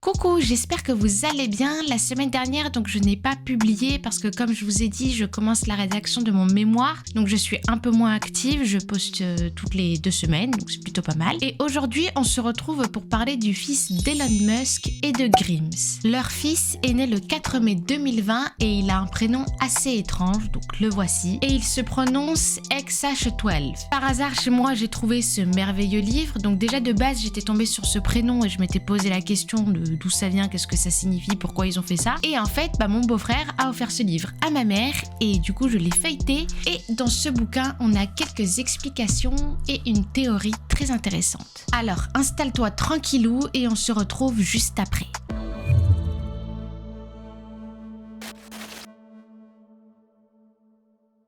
Coucou, j'espère que vous allez bien. La semaine dernière, donc je n'ai pas publié parce que comme je vous ai dit, je commence la rédaction de mon mémoire. Donc je suis un peu moins active, je poste toutes les 2 semaines, donc c'est plutôt pas mal. Et aujourd'hui, on se retrouve pour parler du fils d'Elon Musk et de Grims. Leur fils est né le 4 mai 2020 et il a un prénom assez étrange, donc le voici. Et il se prononce XH12. Par hasard, chez moi, j'ai trouvé ce merveilleux livre. Donc déjà de base, j'étais tombée sur ce prénom et je m'étais posé la question de d'où ça vient, qu'est-ce que ça signifie, pourquoi ils ont fait ça. Et en fait, mon beau-frère a offert ce livre à ma mère et du coup, je l'ai feuilleté. Et dans ce bouquin, on a quelques explications et une théorie très intéressante. Alors, installe-toi tranquillou et on se retrouve juste après.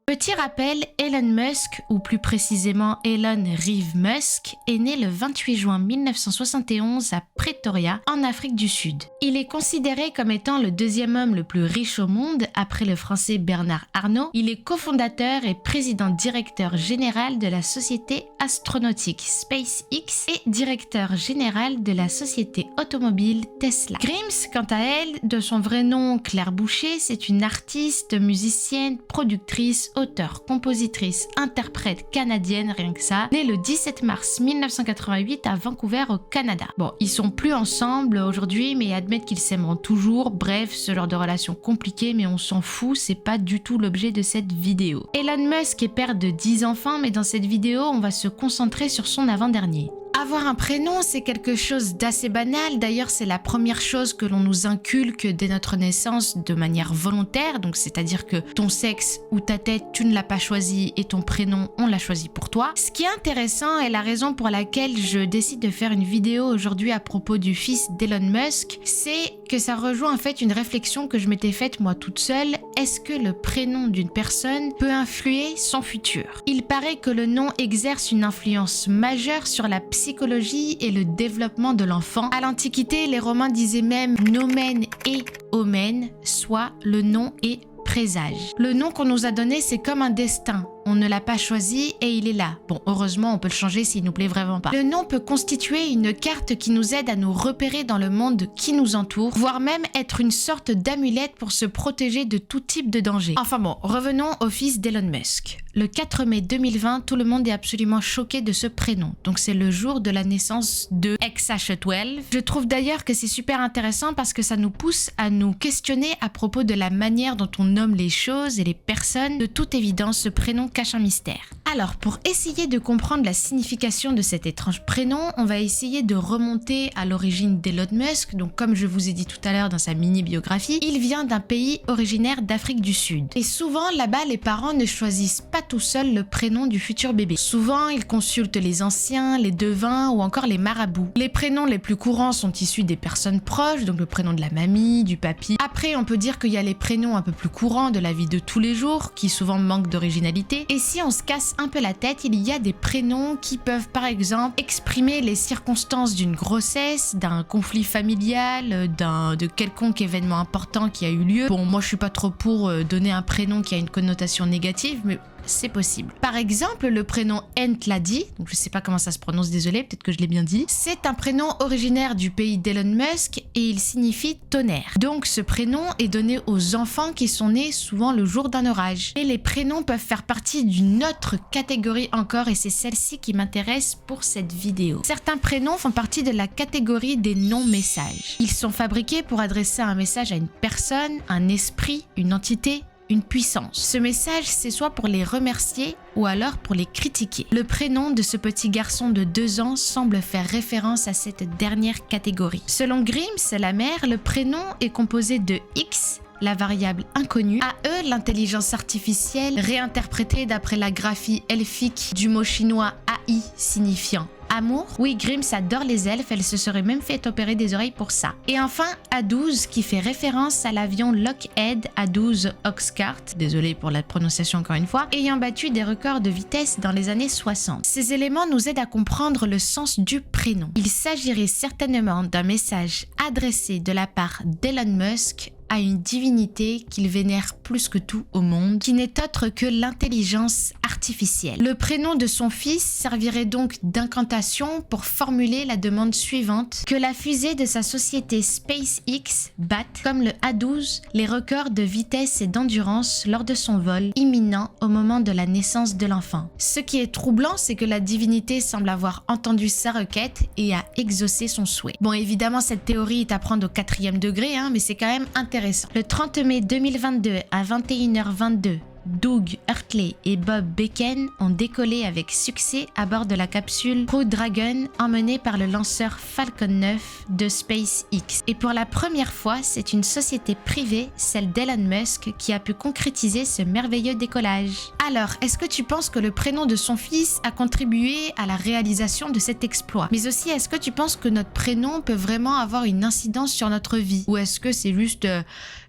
Petit rappel, Elon Musk, ou plus précisément Elon Reeve Musk, est né le 28 juin 1971 à Pretoria, en Afrique du Sud. Il est considéré comme étant le deuxième homme le plus riche au monde, après le français Bernard Arnault. Il est cofondateur et président-directeur général de la société astronautique SpaceX et directeur général de la société automobile Tesla. Grims, quant à elle, de son vrai nom Claire Boucher, c'est une artiste, musicienne, productrice, auteure, compositrice, interprète canadienne, rien que ça, née le 17 mars 1988 à Vancouver au Canada. Bon, ils sont plus ensemble aujourd'hui, mais admettent qu'ils s'aimeront toujours. Bref, ce genre de relation compliquée, mais on s'en fout, c'est pas du tout l'objet de cette vidéo. Elon Musk est père de 10 enfants, mais dans cette vidéo, on va se concentrer sur son avant-dernier. Avoir un prénom, c'est quelque chose d'assez banal. D'ailleurs, c'est la première chose que l'on nous inculque dès notre naissance de manière volontaire. Donc, c'est-à-dire que ton sexe ou ta tête, tu ne l'as pas choisi et ton prénom, on l'a choisi pour toi. Ce qui est intéressant et la raison pour laquelle je décide de faire une vidéo aujourd'hui à propos du fils d'Elon Musk, c'est que ça rejoint en fait une réflexion que je m'étais faite moi toute seule. Est-ce que le prénom d'une personne peut influer son futur? Il paraît que le nom exerce une influence majeure sur la psychologie et le développement de l'enfant. À l'Antiquité, les Romains disaient même nomen et omen, soit le nom et présage. Le nom qu'on nous a donné, c'est comme un destin. On ne l'a pas choisi et il est là. Bon, heureusement, on peut le changer s'il nous plaît vraiment pas. Le nom peut constituer une carte qui nous aide à nous repérer dans le monde qui nous entoure, voire même être une sorte d'amulette pour se protéger de tout type de danger. Enfin bon, revenons au fils d'Elon Musk. Le 4 mai 2020, tout le monde est absolument choqué de ce prénom. Donc c'est le jour de la naissance de XH12. Je trouve d'ailleurs que c'est super intéressant parce que ça nous pousse à nous questionner à propos de la manière dont on nomme les choses et les personnes. De toute évidence, ce prénom cache un mystère. Alors, pour essayer de comprendre la signification de cet étrange prénom, on va essayer de remonter à l'origine d'Elon Musk. Donc, comme je vous ai dit tout à l'heure dans sa mini-biographie, il vient d'un pays originaire d'Afrique du Sud. Et souvent, là-bas, les parents ne choisissent pas tout seuls le prénom du futur bébé. Souvent, ils consultent les anciens, les devins ou encore les marabouts. Les prénoms les plus courants sont issus des personnes proches, donc le prénom de la mamie, du papy. Après, on peut dire qu'il y a les prénoms un peu plus courants de la vie de tous les jours, qui souvent manquent d'originalité. Et si on se casse un peu la tête, il y a des prénoms qui peuvent par exemple exprimer les circonstances d'une grossesse, d'un conflit familial, de quelconque événement important qui a eu lieu. Bon, moi je suis pas trop pour donner un prénom qui a une connotation négative, mais c'est possible. Par exemple, le prénom Entladi, donc je sais pas comment ça se prononce, désolé, peut-être que je l'ai bien dit, c'est un prénom originaire du pays d'Elon Musk et il signifie tonnerre. Donc ce prénom est donné aux enfants qui sont nés souvent le jour d'un orage. Et les prénoms peuvent faire partie d'une autre catégorie encore et c'est celle-ci qui m'intéresse pour cette vidéo. Certains prénoms font partie de la catégorie des non-messages. Ils sont fabriqués pour adresser un message à une personne, un esprit, une entité, une puissance. Ce message, c'est soit pour les remercier ou alors pour les critiquer. Le prénom de ce petit garçon de 2 ans semble faire référence à cette dernière catégorie. Selon Grims, la mère, le prénom est composé de X, la variable inconnue, à eux l'intelligence artificielle réinterprétée d'après la graphie elfique du mot chinois AI signifiant amour. Oui, Grims adore les elfes, elle se serait même fait opérer des oreilles pour ça. Et enfin, A12 qui fait référence à l'avion Lockheed A12 Oxcart, désolé pour la prononciation encore une fois, ayant battu des records de vitesse dans les années 60. Ces éléments nous aident à comprendre le sens du prénom. Il s'agirait certainement d'un message adressé de la part d'Elon Musk à une divinité qu'il vénère plus que tout au monde, qui n'est autre que l'intelligence artificielle artificielle. Le prénom de son fils servirait donc d'incantation pour formuler la demande suivante: que la fusée de sa société SpaceX batte, comme le A-12, les records de vitesse et d'endurance lors de son vol imminent au moment de la naissance de l'enfant. Ce qui est troublant, c'est que la divinité semble avoir entendu sa requête et a exaucé son souhait. Bon, évidemment, cette théorie est à prendre au 4e degré, mais c'est quand même intéressant. Le 30 mai 2022 à 21h22, Doug Hurtley et Bob Becken ont décollé avec succès à bord de la capsule Crew Dragon emmenée par le lanceur Falcon 9 de SpaceX. Et pour la première fois, c'est une société privée, celle d'Elon Musk, qui a pu concrétiser ce merveilleux décollage. Alors, est-ce que tu penses que le prénom de son fils a contribué à la réalisation de cet exploit? Mais aussi, est-ce que tu penses que notre prénom peut vraiment avoir une incidence sur notre vie? Ou est-ce que c'est juste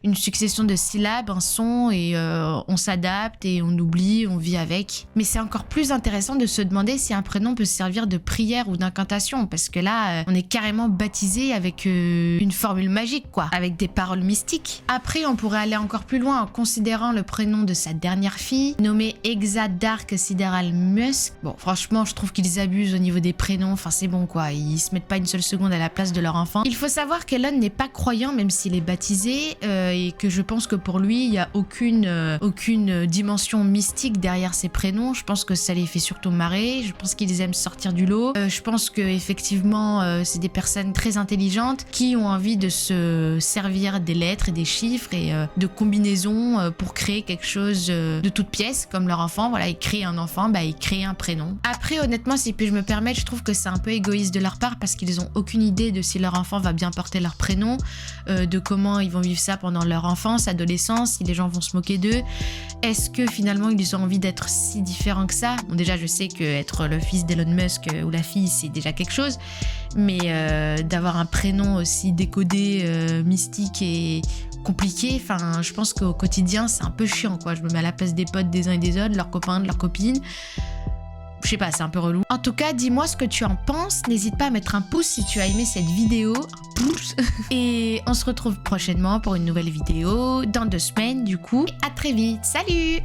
une succession de syllabes, un son et on s'adapte et on oublie, on vit avec. Mais c'est encore plus intéressant de se demander si un prénom peut servir de prière ou d'incantation, parce que là, on est carrément baptisé avec une formule magique, quoi, avec des paroles mystiques. Après, on pourrait aller encore plus loin en considérant le prénom de sa dernière fille, nommée Exa Dark Sideral Musk. Bon, franchement, je trouve qu'ils abusent au niveau des prénoms, enfin c'est bon quoi, ils se mettent pas une seule seconde à la place de leur enfant. Il faut savoir qu'Elon n'est pas croyant, même s'il est baptisé, et que je pense que pour lui, il n'y a aucune dimension mystique derrière ces prénoms. Je pense que ça les fait surtout marrer. Je pense qu'ils aiment sortir du lot. Je pense que effectivement, c'est des personnes très intelligentes qui ont envie de se servir des lettres et des chiffres et de combinaisons pour créer quelque chose de toute pièce, comme leur enfant. Voilà, ils créent un enfant, ils créent un prénom. Après, honnêtement, si puis je me permettre, je trouve que c'est un peu égoïste de leur part parce qu'ils ont aucune idée de si leur enfant va bien porter leur prénom, de comment ils vont vivre ça pendant leur enfance, adolescence, si les gens vont se moquer d'eux. Est-ce que finalement ils ont envie d'être si différents que ça? Bon, déjà je sais qu'être le fils d'Elon Musk ou la fille c'est déjà quelque chose, mais d'avoir un prénom aussi décodé, mystique et compliqué, enfin je pense qu'au quotidien c'est un peu chiant quoi. Je me mets à la place des potes des uns et des autres, leurs copains, de leurs copines. Je sais pas, c'est un peu relou. En tout cas, dis-moi ce que tu en penses. N'hésite pas à mettre un pouce si tu as aimé cette vidéo. Un pouce. Et on se retrouve prochainement pour une nouvelle vidéo, dans 2 semaines du coup. Et à très vite. Salut!